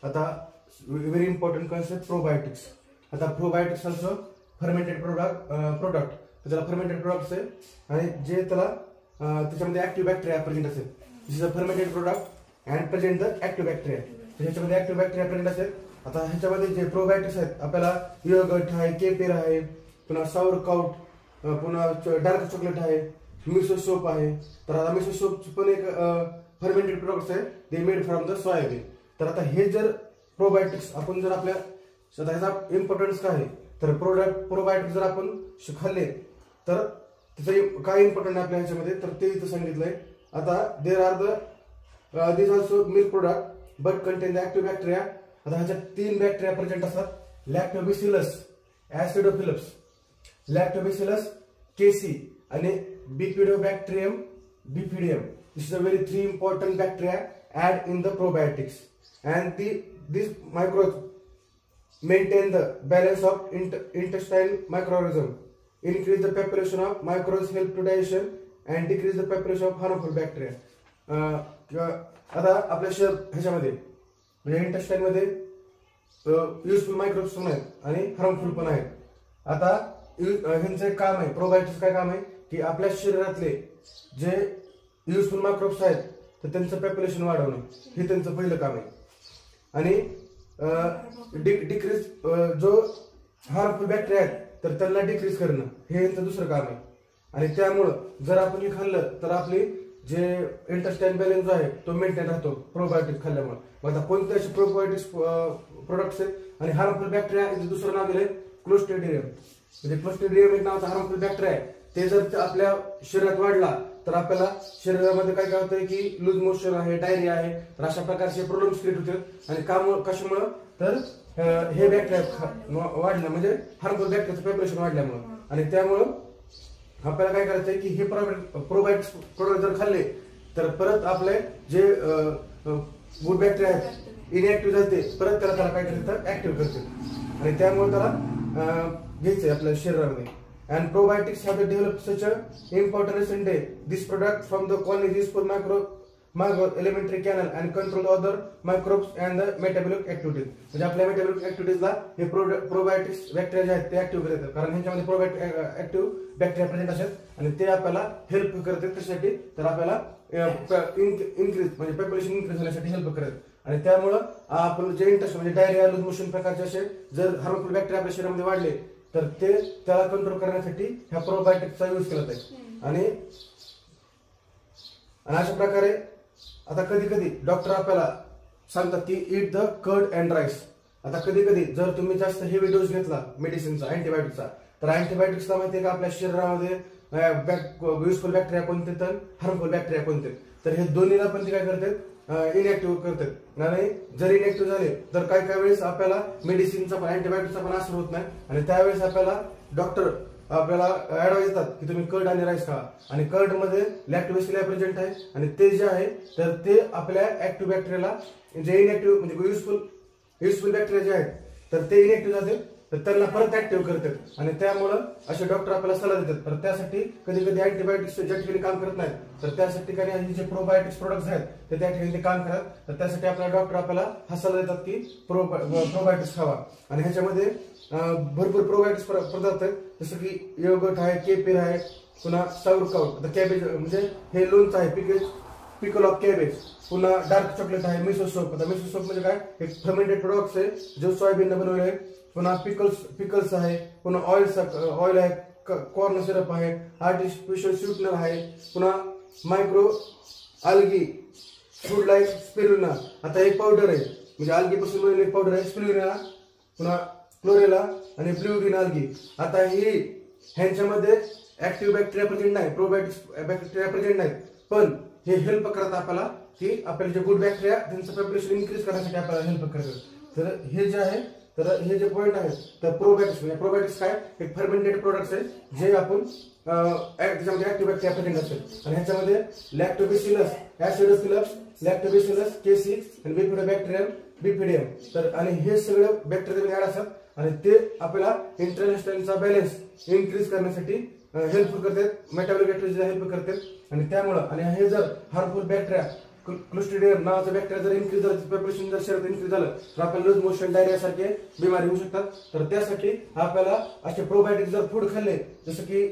आता very important concept probiotics. आता probiotics also fermented product त्याला फर्मेंटेड प्रोडक्ट्स आहे आणि जे त्याला त्याच्यामध्ये ऍक्टिव्ह बॅक्टेरिया प्रेझेंट असेल. This is a fermented product and present the active bacteria. ह्याच्यामध्ये ऍक्टिव्ह बॅक्टेरिया प्रेझेंट असेल. आता ह्याच्यामध्ये जे प्रोबायोटिक्स आहेत आपल्याला योगर्ट आहे, केफिर आहे, पुन्हा सावर काउट, पुन्हा डार्क चॉकलेट आहे, मिसो सोप आहे. तर आता मिसो सोप पण एक फर्मेंटेड प्रोडक्ट्स आहे, they made from the soybean. तर आता हे जर प्रोबायोटिक्स आपण जर आपल्या ह्याचा इम्पॉर्टन्स काय आहे तर प्रोबायोटिक्स जर आपण खाल्ले तर त्याचं काय इम्पॉर्टंट आहे आपल्या ह्याच्यामध्ये तर ते इथं सांगितलंय. आता there are the this also milk product but contain the active bacteria. आता ह्याच्यात 3 बॅक्टेरिया प्रेझेंट असतात. लॅक्टोबॅसिलस ऍसिडोफिलस, लॅक्टोबॅसिलस केसी आणि bifidobacterium bifidum. This is a very 3 important bacteria add in the probiotics and these microbes maintain the balance of intestinal microorganism, increase the population of microbes, help to digestion and decrease the population of harmful bacteria. आता आपल्या ह्याच्यामध्ये म्हणजे intestine मध्ये useful microbes पण आहेत आणि harmful पण आहेत. आता ह्यांचं एक काम आहे, प्रोबायोटिक्स काय काम आहे की आपल्या शरीरातले जे युजफुल मायक्रोब्स आहेत तर त्यांचं पॉप्युलेशन वाढवणं हे त्यांचं पहिलं काम आहे. आणि डिक्रीज जो हार्मफुल बॅक्टेरिया आहेत तर त्यांना डिक्रीज करणं हे यांचं दुसरं काम आहे. आणि त्यामुळं जर आपण हे खाल्लं तर आपली जे इंटेस्टाइन बॅलन्स जो आहे तो मेंटेन राहतो प्रोबायोटिक्स खाल्ल्यामुळे. मग आता कोणते असे प्रोबायोटिक्स प्रोडक्ट्स आहेत आणि हार्मफुल बॅक्टेरिया याचं दुसरं नाव दिलंय क्लोस्ट्रिडियम. म्हणजे क्लोस्ट्रिडियम एक नावाचा हार्मफुल बॅक्टेरिया आहे. ते जर आपल्या शरीरात वाढला तर आपल्याला शरीरामध्ये काय होतंय की लूज मोशन आहे, डायरिया आहे, तर अशा प्रकारचे प्रॉब्लेम्स क्रिएट होतात. आणि कशामुळं तर हे बॅक्टेरिया वाढलं म्हणजे हार्मफुल बॅक्टेरियाचं पॉप्युलेशन वाढल्यामुळं. आणि त्यामुळं आपल्याला काय करायचंय की हे प्रोबायोटिक्स प्रोडक्ट जर खाल्ले तर परत आपले जे गुड बॅक्टेरिया आहेत इनएक्टिव्ह झाले परत त्याला काय करतात ऍक्टिव्ह करते. आणि त्यामुळे त्याला घ्यायचंय आपल्या शरीरामध्ये. And probiotics have developed such a important recent day. This product from the colony is useful micro elementary canal and control other microbes and the metabolic activities. म्हणजे आपल्या metabolic activities ला हे probiotics बॅक्टेरिया जे आहेत ते active करतात. कारण ह्याच्यामध्ये probiotic ऍक्टिव्ह बॅक्टेरिया प्रेझेंट असतात आणि ते आपल्याला हेल्प करतात. त्यासाठी तर आपल्याला इन्क्रीज म्हणजे पॉप्युलेशन इन्क्रीज होण्यासाठी हेल्प करतात. आणि त्यामुळं आपण जे इंटेस्ट म्हणजे डायरिया, लूज मोशन प्रकारचे असे जर हार्मफुल बॅक्टेरिया आपल्या शरीरामध्ये वाढले तर ते त्याला कंट्रोल करण्यासाठी ह्या प्रोबायोटिक्सचा यूज केला जातो. आणि अशा प्रकारे आता कधी कधी डॉक्टर आपल्याला सांगतात की eat the curd and rice. आता कधी कधी जर तुम्ही जास्त हेवी डोस घेतला मेडिसिनचा अँटीबायोटिकचा तर अँटीबायोटिक्सला माहिती आहे का आपल्या शरीरामध्ये युजफुल बॅक्टेरिया कोणते तर हार्मफुल बॅक्टेरिया कोणते तर हे दोन्हीला पण ते काय करतात इनएक्टिव्ह करतात. आणि जर इनएक्टिव्ह झाले तर काही वेळेस आपल्याला मेडिसिनचा पण अँटीबायोटिक्सचा पण असर होत नाही. आणि त्यावेळेस आपल्याला डॉक्टर आपल्याला ऍडवाइस देतात की तुम्ही कर्ड आणि राईस खा. आणि कर्ड मध्ये लॅक्टोबॅसिलिया प्रेझेंट आहे आणि ते जे आहे तर ते आपल्या ऍक्टिव्ह बॅक्टेरियाला जे इनएक्टिव्ह म्हणजे युजफुल बॅक्टेरिया जे आहेत तर ते इनएक्टिव्ह झाले तर त्यांना परत ऍक्टिव्ह करतात. आणि त्यामुळं असे डॉक्टर आपल्याला सल्ला देतात. तर त्यासाठी कधी कधी अँटीबायोटिक्स ज्या ठिकाणी काम करत नाहीत तर त्यासाठी काही जे प्रोबायोटिक्स प्रोडक्ट्स आहेत तर त्या ठिकाणी ते काम करतात. तर त्यासाठी आपल्याला डॉक्टर आपल्याला हा सल्ला देतात की प्रोबायोटिक्स खावा. आणि ह्याच्यामध्ये भरपूर प्रोबायोटिक्स पदार्थ आहेत जसं की योगर्ट आहे, केफिर आहे, पुन्हा सावरकाउट. आता कॅबेज म्हणजे हे लोणचं आहे, पिकल ऑफ कॅबेज, पुन्हा डार्क चॉकलेट आहे, मिसो सोप. आता मिसो सोप म्हणजे काय एक फर्मेंटेड प्रोडक्ट्स आहे जो सोयाबीन बनवले आहे. पुन्हा पिकल्स आहे, पुन्हा ऑइल आहे, कॉर्न सिरप आहे, आर्टिफिशियल स्वीटनर आहे, पुन्हा micro algae food like spirulina. आता एक पावडर आहे म्हणजे आल्गी पासून बनवलेली एक पावडर आहे स्पिरुलिना, पुन्हा क्लोरेला आणि ब्ल्यू ग्रीन आल्गी. आता ही ह्यांच्यामध्ये ऍक्टिव्ह बॅक्टेरिया प्रेझेंट नाही, प्रोबायोटिक्स बॅक्टेरिया प्रेझेंट नाहीत, पण हे हेल्प करतात आपल्याला की आपल्याला जे गुड बॅक्टेरिया त्यांचं पॉप्युलेशन इन्क्रीज करण्यासाठी आपल्याला हेल्प करतात. तर हे जे आहे तर हे जे पॉइंट आहेत तर प्रोबायोटिक्स काय एक फर्मेंटेड प्रोडक्ट्स आहे जे आपण त्याच्यामध्ये ऍक्टिव्ह बॅक्टेरिया प्रेझेंट असतात. आणि ह्याच्यामध्ये लॅक्टोबॅसिलस ऍसिडोफिलस, लॅक्टोबॅसिलस केसी आणि बिफिडोबॅक्टेरियम बिफिडियम. तर आणि हे सगळे बॅक्टेरिया ऍड असतात आणि ते आपल्याला इंटेस्टाइनचा बॅलन्स इन्क्रीज करण्यासाठी हेल्प करतात, मेटाबॉलिक ऍक्टिव्हिटीला हेल्प करतात. आणि त्यामुळे आणि हे जर हार्मफुल बॅक्टेरिया क्लोस्ट्रिडियम नावाचा बॅक्टेरिया जर इन्क्रीज झालं, पॉप्युलेशन जर शरीरात इन्क्रीज झालं तर आपल्याला लूज मोशन, डायरिया सारखे बिमारी होऊ शकतात. तर त्यासाठी आपल्याला असे प्रोबायोटिक जर फूड खाल्ले, जसं की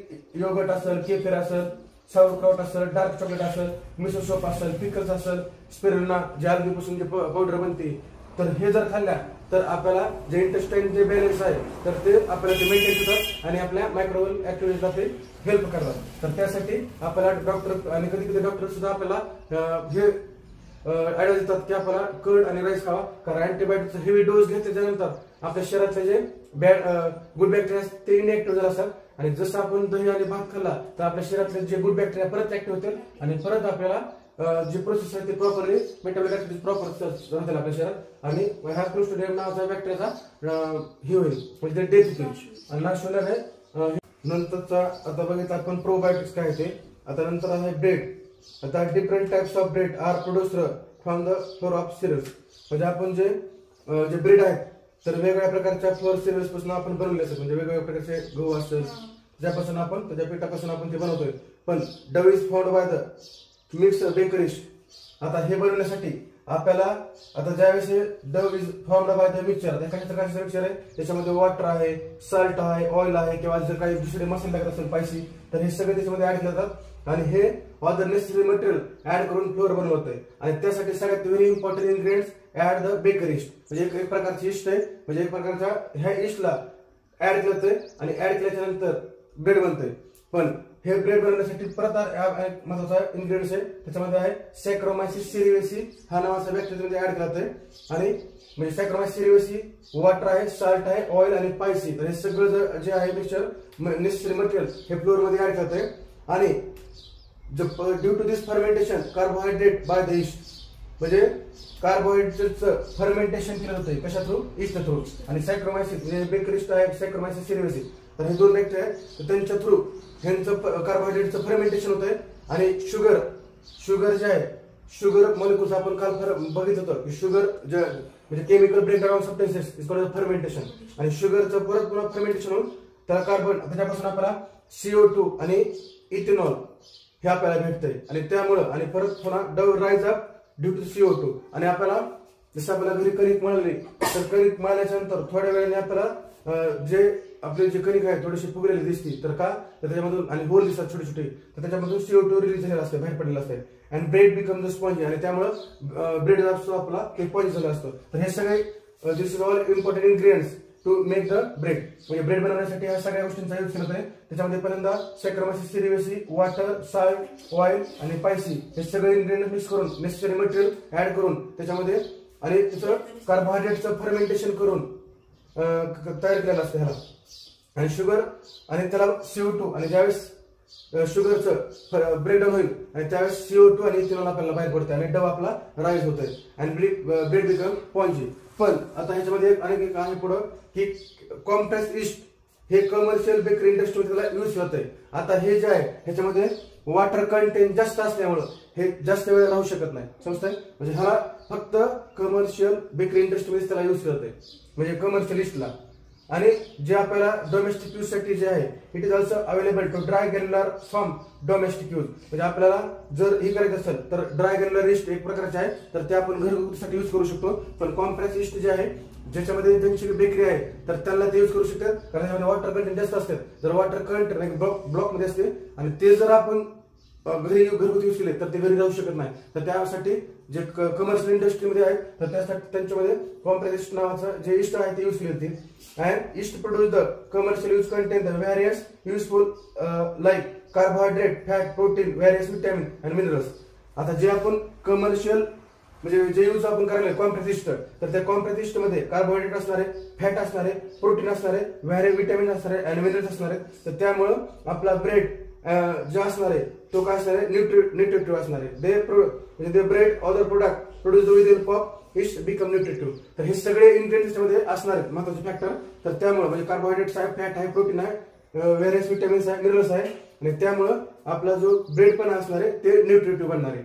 योगर्ट असेल, केफिर असेल, सावरक्राउट असेल, डार्क चॉकलेट असेल, मिसो सोप असेल, पिकल्स असेल, स्पिरुलिना जे अल्गीपासून जे पावडर बनते, तर हे जर खाल्ल्या तर आपल्याला जे इंटेस्टाईन जे बॅलन्स आहे तर ते आपल्याला ते मेंटेन होतात आणि आपल्या मायक्रोवेल ऍक्टिव्हिटीजला ते हेल्प करतात. तर त्यासाठी आपल्याला डॉक्टर आणि कधी कधी डॉक्टर सुद्धा आपल्याला हे ऍडवाइस देतात की आपल्याला कर्ड आणि राईस खावा, कारण अँटीबायोटिकचा हेवी डोस घेतल्यानंतर आपल्या शरीरातले जे गुड बॅक्टेरिया ते इनएक्टिव्ह झाले असतात आणि जसं आपण दही आणि भात खाल्ला तर आपल्या शरीरातले जे गुड बॅक्टेरिया परत ऍक्टिव्ह होतील आणि परत आपल्याला जे प्रोसेस आहे ते प्रॉपरली मेटाबॉलिक ऍक्टिव्हिटी प्रॉपर राहतील आपल्या शरीरात आणि ह्या क्लोस्ट्रिडियम नावाचा बॅक्टेरियाचा हे होईल म्हणजे डेथ होईल आणि नाश होणार आहे. नंतरचा आता बघितलं आपण प्रोबायोटिक्स काय ते. आता नंतर आहे ब्रेड. आता different types of bread are produced from the flour of cereals. म्हणजे आपण जे ब्रेड आहेत तर वेगवेगळ्या प्रकारच्या फ्लोर सिरियल्स पासून आपण बनवले असतात, म्हणजे वेगवेगळ्या प्रकारचे गहू असतात ज्यापासून आपण त्याच्या पिठापासून आपण ते बनवतोय. पण Dove is found by the mix bakeries. आता हे बनवण्यासाठी आपल्याला आता ज्यावेळेस Dove is formed by the mixture, कशाचं मिक्सचर आहे, त्याच्यामध्ये वॉटर आहे, सॉल्ट आहे, ऑइल आहे किंवा जर काही दुसरे मसाले लागत असेल स्पायसी तर हे सगळे त्याच्यामध्ये ऍड केले जातात आणि हे all the necessary material add करून फ्लोअर बनवतोय. आणि त्यासाठी सगळ्यात very important ingredients add the bakery yeast. म्हणजे एक प्रकारची इस्ट आहे, म्हणजे एक प्रकारच्या ह्या इस्टला ऍड केलं जातंय आणि ऍड केल्याच्या नंतर ब्रेड बनतोय. पण हे ब्रेड बनवण्यासाठी परत महत्वाचा इन्ग्रेडियंट्स आहे, त्याच्यामध्ये आहे सॅक्रोमायसिस सेरिवेसी हा नावाचा बॅक्टेरिया ऍड केला जातोय आणि म्हणजे सॅक्रोमायसिस सेरिवेसी, वॉटर आहे, सॉल्ट आहे, ऑइल आणि स्पायसी, तर हे सगळं जे आहे मिक्सचर नेसेसरी मटेरियल हे फ्लोअर मध्ये ऍड करतोय. आणि due to this fermentation carbohydrate by the yeast, म्हणजे कार्बोहायड्रेटचं फर्मेंटेशन केलं जातंय कशा थ्रू, इस्ट थ्रू. आणि सॅक्रोमायसिस म्हणजे बेकरिस्ट आहे सॅक्रोमायसिस सेरिवेसी, तर हे दोन बॅक्टेरिया आहेत तर त्यांच्या थ्रू ह्यांचं कार्बोहायड्रेटचं फर्मेंटेशन होतंय. आणि शुगर जे आहे, शुगर मॉलिक्युल्स आपण काल बघितलं होतं की शुगर जे म्हणजे chemical breakdown substances is called fermentation. आणि शुगरचं परत पुन्हा फर्मेंटेशन होऊन त्याला कार्बन, त्याच्यापासून आपल्याला CO2 आणि इथेनॉल हे आपल्याला भेटतंय आणि त्यामुळं आणि परत पुन्हा dough rise up due to CO2. आणि आपल्याला जसं आपल्याला घरी कणिक मळली तर कणिक मळल्याच्या नंतर थोड्या वेळाने आपल्याला जे आपले जे कणिक आहे थोडीशी फुगलेली दिसती, तर का तर त्याच्यामधून आणि होल दिसतात छोटे छोटे, तर त्याच्यामधून CO2 रिलीज झालेला असते, बाहेर पडलेला असते. आणि ब्रेड बिकम द स्पॉन्जी आणि त्यामुळं ब्रेड असतो आपला ते स्पॉन्ज झाला असतो. तर हे सगळे this is all important ingredients to make the bread. म्हणजे ब्रेड बनवण्यासाठी ह्या सगळ्या गोष्टींचा यूज केला जातो. त्याच्यामध्ये पहिल्यांदा saccharomyces cerevisiae, water, salt, oil आणि स्पायसी हे सगळे इन्ग्रेडियंट मिक्स करून नेसेसरी मटेरियल ऍड करून त्याच्यामध्ये आणि त्याचं कार्बोहायड्रेटचं फर्मेंटेशन करून तयार केलेलं असतं ह्याला. आणि शुगर आणि त्याला CO2 आणि ज्यावेळेस शुगरचं ब्रेकडाऊन होईल आणि त्यावेळेस CO2 आणि इथेनॉल आपल्याला बाहेर पडते आणि डव आपला राईज होतोय आणि ब्रेड बिकम स्पॉन्जी. पण आता ह्याच्यामध्ये अनेक आहे पुढं की कॉम्प्रेस इस्ट हे कमर्शियल बेकरी इंडस्ट्रीमध्ये त्याला यूज होतंय. आता हे जे आहे ह्याच्यामध्ये वॉटर कंटेंट जास्त असल्यामुळं हे जास्त वेळ राहू शकत नाही, समजतंय. म्हणजे ह्याला फक्त कमर्शियल बेकरी इंडस्ट्रीमध्ये त्याला यूज करतंय, म्हणजे कमर्शियल इस्टला. आणि जे आपल्याला डोमेस्टिक यूज साठी जे आहे it is also available to dry granular from domestic use. म्हणजे आपल्याला जर हे करायचं असेल तर ड्राय ग्रॅन्युलर इस्ट एक प्रकारचे आहे तर ते आपण घरगुतीसाठी यूज करू शकतो. पण कॉम्प्रेस इस्ट जे आहे ज्याच्यामध्ये ज्यांची बेकरी आहे तर त्यांना ते यूज करू शकतात, कारण त्याच्यामध्ये वॉटर कंटेंट जास्त असते. जर वॉटर कंटेंट ब्लॉक मध्ये असते आणि ते जर आपण घरगुती यूज केले तर ते घरी राहू शकत नाही. तर त्यासाठी जे कमर्शियल इंडस्ट्रीमध्ये आहे तर त्यासाठी त्यांच्यामध्ये कॉम्प्रेस इस्ट नावाचं जे इस्ट आहे ते यूज केली होती. And east produce the commercial use content the various useful like carbohydrate, fat, protein, various vitamin and minerals. आता जे आपण कमर्शियल म्हणजे जे यूज आपण करायला कॉम्प्रेस इस्ट तर त्या कॉम्प्रेस इस्ट मध्ये कार्बोहायड्रेट असणारे, फॅट असणारे, प्रोटीन असणारे, व्हेरियस विटॅमिन असणारे अँड मिनरल्स असणारे. तर त्यामुळं आपला ब्रेड जे असणार आहे तो काय असणार आहे, न्यूट्रिटिव्ह असणार आहे. म्हणजे they bread other product produce with help of yeast become nutritive. तर हे सगळे इन्ग्रेडियंट्स मध्ये असणार आहेत महत्वाचे फॅक्टर. तर त्यामुळे म्हणजे कार्बोहायड्रेट्स आहे, फॅट आहे, प्रोटीन आहे, व्हेरियस विटॅमिन्स आहे, मिनरल्स आहे आणि त्यामुळं आपला जो ब्रेड पण असणार आहे ते न्यूट्रिटिव्ह बनणार आहे.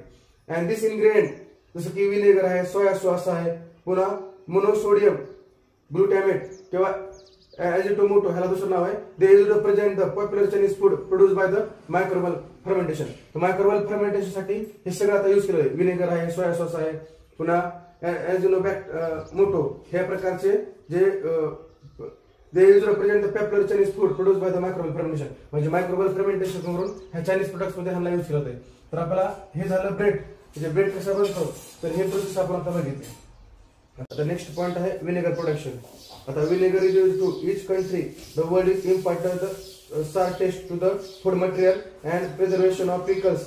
अँड दिस इन्ग्रेडियंट जसं की विनेगर आहे, सोया सॉस आहे, पुन्हा मोनोसोडियम ग्लुटॅमेट किंवा एजिटोमोटो ह्याला दुसरं नाव आहे. They represent the popular Chinese food produce by the microbial fermentation. Microbial fermentation साठी हे सगळं आता यूज केलं आहे. विनेगर आहे, सोया सॉस आहे, पुन्हा एजिनोमोटो ह्या प्रकारचे जे they represent the popular Chinese food produce by the microbial fermentation. म्हणजे मायक्रोबल फर्मेंटेशन करून ह्या चायनीज प्रोडक्ट्स मध्ये ह्यांना यूज केलं आहे. तर आपल्याला हे झालं ब्रेड. म्हणजे ब्रेड कसा बनतो तर हे प्रोसेस आपण आता बघितले. आता नेक्स्ट पॉइंट आहे विनेगर प्रोडक्शन. आता vinegar is used to each country the world is important the sour taste to the food material and preservation of pickles,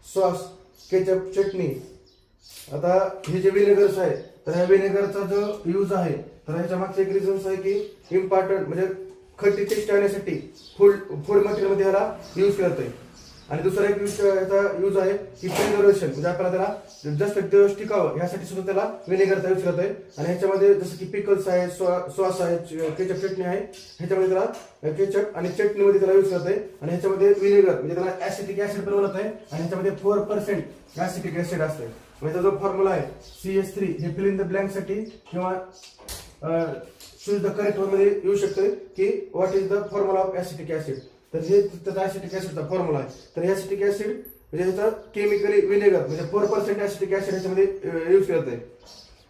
sauce, ketchup, chutney. आता हे जे विनेगर्स आहे तर ह्या विनेगरचा जो यूज आहे तर ह्याच्या मागचे एक रिझन्स आहे की इम्पॉर्टंट म्हणजे खट्टी टेस्ट आणण्यासाठी फूड मटेरियल मध्ये ह्याला यूज केलं जाते. आणि दुसरा एक यूज आहे की प्रिझर्वेशन म्हणजे आपल्याला त्याला जास्त दिवस टिकावं यासाठी सुद्धा त्याला विनेगरचा यूज करत आहे. आणि ह्याच्यामध्ये जसं की पिकल्स आहे, सॉस आहे, केचप चटणी आहे, ह्याच्यामध्ये त्याला केचप आणि चटणीमध्ये त्याला यूज करत आहे. आणि ह्याच्यामध्ये विनेगर म्हणजे त्याला ऍसिटिक ऍसिड बनवत आहे आणि ह्याच्यामध्ये 4% ऍसिटिक ऍसिड असते. म्हणजे जो फॉर्म्युला आहे CH3 हे फिल इन द ब्लँक साठी किंवा चूज द करेक्ट मध्ये येऊ शकते की what is the formula of acetic acid. तर हे त्याचा ऍसिटिक ऍसिडचा फॉर्म्युला आहे. तर ऍसिटिक ऍसिड म्हणजे ह्याचा केमिकली विनेगर म्हणजे 4% ऍसिटिक ऍसिड ह्याच्यामध्ये यूज करत आहे.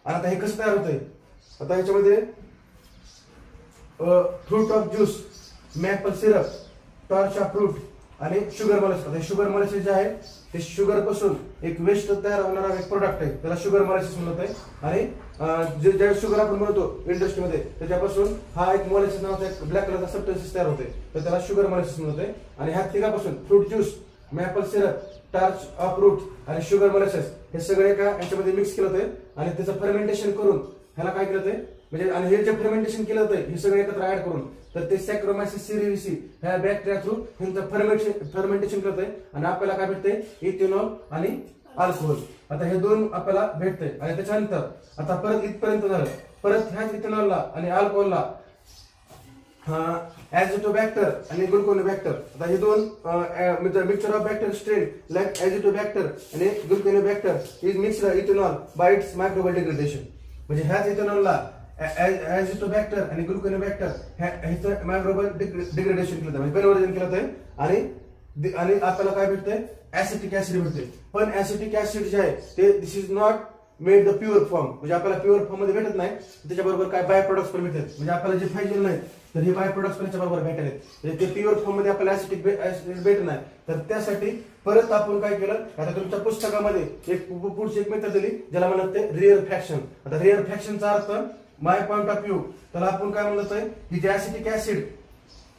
आणि आता हे कसं तयार होतंय. आता ह्याच्यामध्ये fruit of juice, maple syrup, torch of fruit आणि शुगर मॉलिश. आता शुगर मॉलिश जे आहे ते शुगर पासून एक वेस्ट तयार होणारा एक प्रोडक्ट आहे त्याला शुगर मॉलिश म्हणत आहे. आणि जे शुगर आपण बनवतो इंडस्ट्रीमध्ये त्याच्यापासून हा एक मॉलिश नावाचा एक ब्लॅक कलरचा सबस्टन्स तयार होते तर त्याला शुगर मॉलिश म्हणत आहे. आणि ह्या तिघापासून fruit juice, maple syrup, torch of fruit आणि शुगर मॉलिश हे सगळे एका याच्यामध्ये मिक्स केलं होते आणि त्याचं फर्मेंटेशन करून ह्याला काय केलं होते म्हणजे आणि हे जे फर्मेंटेशन केलं होतं हे सगळे एकत्र ऍड करून तर ते सॅक्रोमायसिस सेरेविसी ह्या बॅक्टेरिया थ्रू ह्यांचं फर्मेंटेशन करत आहे. आणि आपल्याला काय भेटतंय इथेनॉल आणि अल्कोहोल. आता हे दोन आपल्याला भेटतंय. आणि त्याच्यानंतर आता परत इथपर्यंत झालं. परत ह्याच इथेनॉलला आणि अल्कोहोलला ॲझिटोबॅक्टर आणि ग्लुकोनोबॅक्टर. आता हे दोन mixture of bacterial strain like acetobacter आणि gluconobacter is mixed ethanol by its microbial degradation. म्हणजे ह्याच इथेनॉलला ॲझिटोबॅक्टर आणि ग्लुकोनोबॅक्टर ह्याचं मायक्रोबल डिग्रेडेशन केलं म्हणजे कन्व्हर्जन केलं आहे. आणि आपल्याला काय भेटतंय ऍसिटिक ऍसिड भेटते. पण ऍसिटिक ऍसिड जे आहे ते this is not made the pure form म्हणजे आपल्याला प्युअर फॉर्म मध्ये भेटत नाही. त्याच्याबरोबर काय बाय प्रोडक्ट्स पण भेटतात म्हणजे आपल्याला जे पाहिजे नाही तर हे बाय प्रोडक्ट्स पण त्याच्याबरोबर भेटले. ते प्युअर फॉर्म मध्ये आपल्याला ऍसिटिक ऍसिड भेटत नाही. तर त्यासाठी परत आपण काय केलं आता तुमच्या पुस्तकामध्ये एक पुढची एक मेथड दिली ज्याला म्हणत ते रिअर फ्रॅक्शन. आता रिअर फ्रॅक्शनचा अर्थ माय पॉइंट ऑफ व्ह्यू त्याला आपण काय म्हणत आहे की जे ऍसिटिक ऍसिड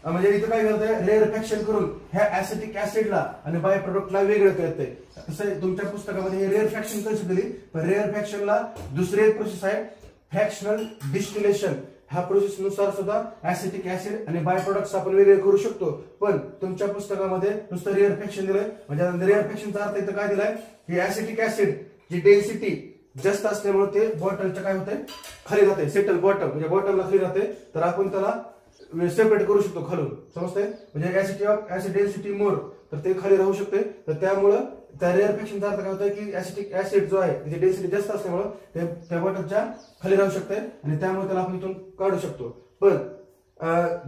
म्हणजे इथं काय करतंय रिअर फ्रॅक्शन करून ह्या ऍसिटिक ऍसिडला आणि बाय प्रोडक्टला वेगळं करतंय. तसं तुमच्या पुस्तकामध्ये हे रिअर फ्रॅक्शन कशी दिली पण रिअर फ्रॅक्शनला दुसरी एक प्रोसेस आहे फ्रॅक्शनल डिस्टिलेशन. ह्या प्रोसेस नुसार सुद्धा ऍसिटिक ऍसिड आणि बाय प्रोडक्ट्स आपण वेगळे करू शकतो. पण तुमच्या पुस्तकामध्ये नुसतं रिअर फ्रॅक्शन दिलंय. म्हणजे रिअर फ्रॅक्शनचा अर्थ इथं काय दिलाय की ऍसिटिक ऍसिड जी डेन्सिटी जास्त असल्यामुळे ते बॉटलच्या काय होतंय खाली जाते सेटल बॉटम म्हणजे बॉटमला खाली जाते. तर आपण त्याला सेपरेट करू शकतो खालून समजतंय. म्हणजे ऍसिड डेन्सिटी मोर तर ते खाली राहू शकते. तर त्यामुळं त्या रिअर फ्रॅक्शनचा अर्थ काय होतंय की ऍसिटिक ऍसिड जो आहे त्याची डेन्सिटी जास्त असल्यामुळे ते त्या बॉटलच्या खाली राहू शकते आणि त्यामुळे त्याला आपण इथून काढू शकतो. पण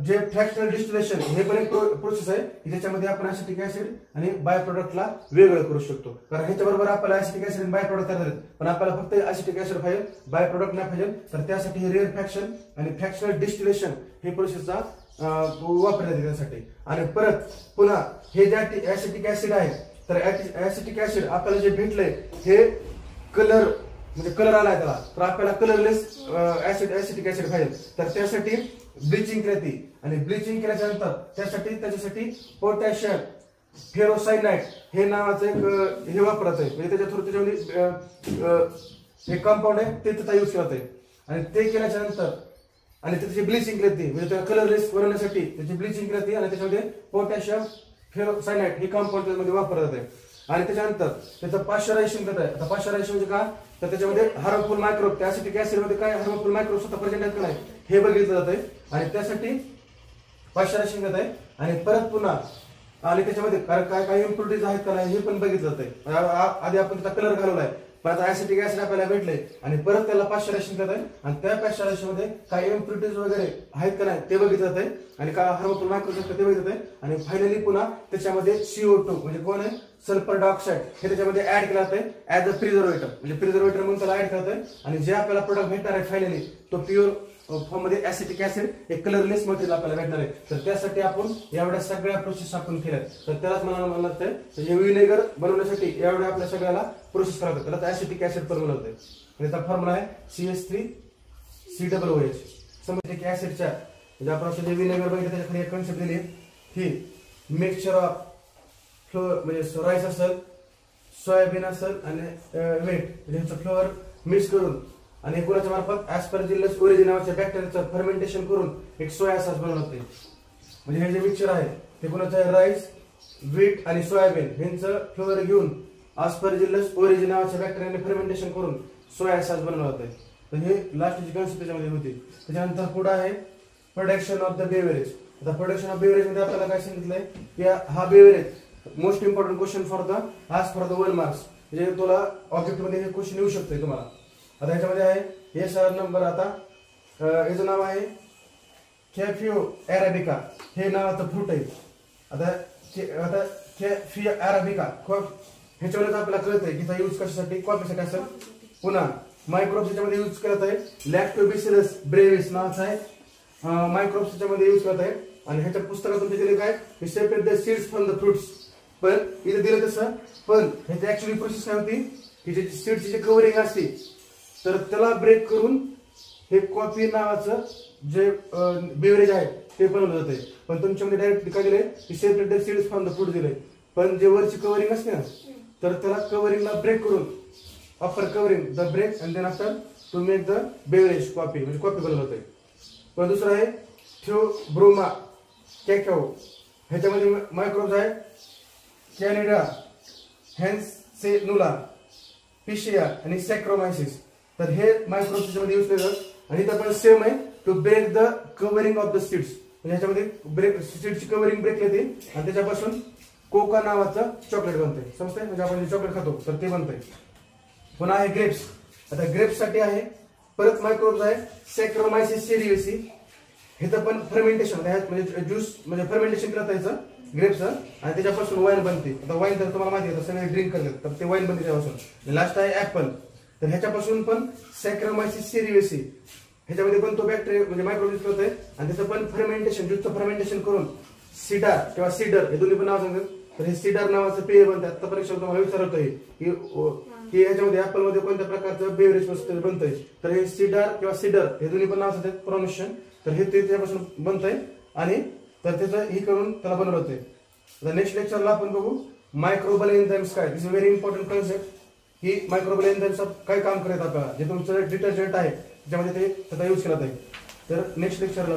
जे फ्रॅक्शनल डिस्टिलेशन हे पण एक प्रोसेस आहे की ज्याच्यामध्ये आपण ऍसिटिक ऍसिड आणि बाय प्रोडक्टला वेगळं करू शकतो. कारण ह्याच्याबरोबर आपल्याला ऍसिटिक ऍसिड आणि बाय प्रोडक्ट तयार झाले पण आपल्याला फक्त ऍसिटिक ऍसिड पाहिजे बाय प्रोडक्ट नाही पाहिजे. तर त्यासाठी हे रिअर फ्रॅक्शन आणि फ्रॅक्शनल डिस्टिलेशन हे प्रोसेसचा वापर करते त्यासाठी. आणि परत पुन्हा हे जे ऍसिटिक ऍसिड आहे तर ऍसिटिक ऍसिड आपल्याला जे भेटलंय हे कलर म्हणजे कलर आलाय त्याला तर आपल्याला कलरलेस ऍसिटिक ऍसिड पाहिजे. तर त्यासाठी ब्लिचिंग केली आणि ब्लिचिंग केल्याच्या नंतर त्याच्यासाठी पोटॅशियम फेरोसायनाइड हे नावाचं एक हे वापरत आहे. म्हणजे त्याच्या थ्रू त्याच्यामध्ये एक कंपाऊंड आहे ते त्याचा यूज करत आहे. आणि ते केल्याच्या नंतर आणि त्याची ब्लिचिंग केली म्हणजे त्या कलरलेस बनवण्यासाठी त्याची ब्लिचिंग केली आणि त्याच्यामध्ये पोटॅशियम फेरोसायनाइड हे कंपाऊंड त्यामध्ये वापरत आहे. आणि त्याच्यानंतर त्याचं पाश्चरायझेशन करत आहे. आता पाश्चरायझेशन म्हणजे काय तर त्याच्यामध्ये हार्मफुल मायक्रोब ऍसिटिक ऍसिड मध्ये काय हार्मफुल मायक्रोब स्वतः प्रेझेंट आहेत का नाही हे बघितलं जात आहे. आणि त्यासाठी पाश्चरायझेशन करत आहे. आणि परत पुन्हा आणि त्याच्यामध्ये काय काय इम्प्युरिटीज आहेत का नाही हे पण बघितलं जात आहे. आधी आपण त्याचा कलर घालवलाय पण आता ऍसिटिक ऍसिड आपल्याला भेटले आणि परत त्याला 500 रेशन करत आहे आणि त्या 500 रेशनमध्ये काही इम्प्युरिटीज वगैरे आहेत का नाही ते बघितलं जाते आणि का हार्मफुल मायक्रोब्स ते बघितलं जाते आणि फायनली पुन्हा त्याच्यामध्ये CO2 म्हणजे कोण आहे सल्फर डायऑक्साईड हे त्याच्यामध्ये ऍड केलं जाते ऍज अ प्रिझर्वेटर म्हणजे प्रिझर्वेटर म्हणून त्याला ऍड करत आहे आणि जे आपल्याला प्रोडक्ट भेटणार आहे फायनली तो प्युअर फॉर्म मध्ये ऍसिटिक ऍसिड एक कलरलेस मटेरियल आपल्याला भेटणार आहे. तर त्यासाठी आपण एवढ्या सगळ्या प्रोसेस आपण केल्यात तर त्यालाच मला लागतंय हे विनेगर बनवण्यासाठी एवढ्या आपल्या सगळ्याला प्रोसेस करावं लागतं त्याला ऍसिटिक ऍसिड पण बनवतंय. त्याचा फॉर्म्युला आहे CH3COOH. सल्फ्युरिक ऍसिडच्या म्हणजे आपण जे विनेगर बघितलं त्याच्याकडे एक कन्सेप्ट दिली ही मिक्सचर ऑफ फ्लोअर म्हणजे राईस असेल सोयाबीन असेल आणि व्हीट म्हणजे फ्लोअर मिक्स करून आणि कोणाच्या मार्फत ऍस्परजिलस ओरिजिन नावाच्या बॅक्टेरियाचं फर्मेंटेशन करून एक सोया सॉस बनवते. म्हणजे हे जे मिक्सचर आहे ते कोणाचं राईस व्हीट आणि सोयाबीन यांचं फ्लोअर घेऊन ऍस्परजिलस ओरिजिन नावाच्या बॅक्टेरियाने फर्मेंटेशन करून सोया सॉस बनवते. तर हे लास्टची कन्सेप्ट त्याच्यामध्ये होती. त्याच्यानंतर पुढे आहे प्रोडक्शन ऑफ द बेवरेज. आता प्रोडक्शन ऑफ बेवरेज मध्ये आपल्याला काय सांगितलंय की हा beverage most important question for the 1 marks म्हणजे तुला ऑब्जेक्ट मध्ये हे क्वेश्चन येऊ शकते तुम्हाला. आता याच्यामध्ये आहे हे सर नंबर आता याचं नाव आहे कॅफिओ अरेबिका हे नावाचं फ्रूट आहे. आता कॅफिओ अरेबिका ह्याच्यावरच आपल्याला कळतंय की त्याचा यूज कशासाठी कॉफीसाठी असेल. पुन्हा मायक्रोब्स याच्यामध्ये यूज करत आहे लॅक्टोबॅसिलस ब्रेव्हिस नावाचं आहे मायक्रोब्स याच्यामध्ये यूज करत आहे आणि ह्याच्या पुस्तकात तुमचे दिले काय separate the seeds from the fruits. पण इथे दिलं तसं पण ह्याची ऍक्च्युअली प्रोसेस काय होती की जे सीड्सची जे कव्हरिंग असते तर त्याला ब्रेक करून हे कॉफी नावाचं जे बेवरेज आहे ते बनवलं जाते. पण तुमच्यामध्ये डायरेक्ट काय दिले की separate the seeds from the fruit दिले पण जे वरची कव्हरिंग असते ना तर त्याला कव्हरिंगला ब्रेक करून upper covering the break and then after to make the beverage coffee म्हणजे कॉफी बनवलं जाते. पण दुसरं आहे थिओब्रोमा कॅकाओ ह्याच्यामध्ये मायक्रोब्स आहे कॅनिडा हेन्सेनुला पिशिया आणि सॅक्रोमायसिस. तर हे मायक्रोब्स त्याच्यामध्ये यूज केलं आणि इथं पण सेम आहे to break the covering of the seeds म्हणजे ह्याच्यामध्ये ब्रेक सीड्सची कव्हरिंग ब्रेक येते आणि त्याच्यापासून कोका नावाचं चॉकलेट बनते. समजतंय म्हणजे आपण जे चॉकलेट खातो तर ते बनतंय. पुन्हा आहे ग्रेप्स. आता ग्रेप्स साठी आहे परत मायक्रोब्स आहे सॅक्रोमायसिस सेरियोसी ह्याचं पण फर्मेंटेशन म्हणजे ज्यूस म्हणजे फर्मेंटेशन केलं त्याचं ग्रेप्सचं आणि त्याच्यापासून वाईन बनते. आता वाईन तर तुम्हाला माहिती आहे सगळे ड्रिंक करतात तर ते वाईन बनते त्यापासून. लास्ट आहे ऍपल तर ह्याच्यापासून पण सॅक्रोमायसिस सेरियोसी ह्याच्यामध्ये पण तो बॅक्टेरिया म्हणजे मायक्रोब्स करत आहे आणि त्याचं पण फर्मेंटेशन ज्यूसचं फर्मेंटेशन करून सिडार किंवा सीडर हे दोन्ही पण नाव सांगतात. तर हे सीडर नावाचं पेय बनतं. आता परीक्षा तुम्हाला विचारत आहे की ह्याच्यामध्ये ऍपल मध्ये कोणत्या प्रकारचं बेवरेज बनतंय तर हे सीडर किंवा सीडर हे दोन्ही पण नाव सांगतात प्रोनाउन्सिएशन. तर हे त्याच्यापासून बनतंय आणि तर त्याचं ही करून त्याला बनवलं होते. आता नेक्स्ट लेक्चरला आपण बघू मायक्रोबल एन्झाइम्स काय. This is very important concept. ही मायक्रोबल एन्झाइम्स काय काम करत आपल्याला जे तुमचं डिटर्जंट आहे त्याच्यामध्ये ते त्याचा यूज केला जाईल. तर नेक्स्ट लेक्चरला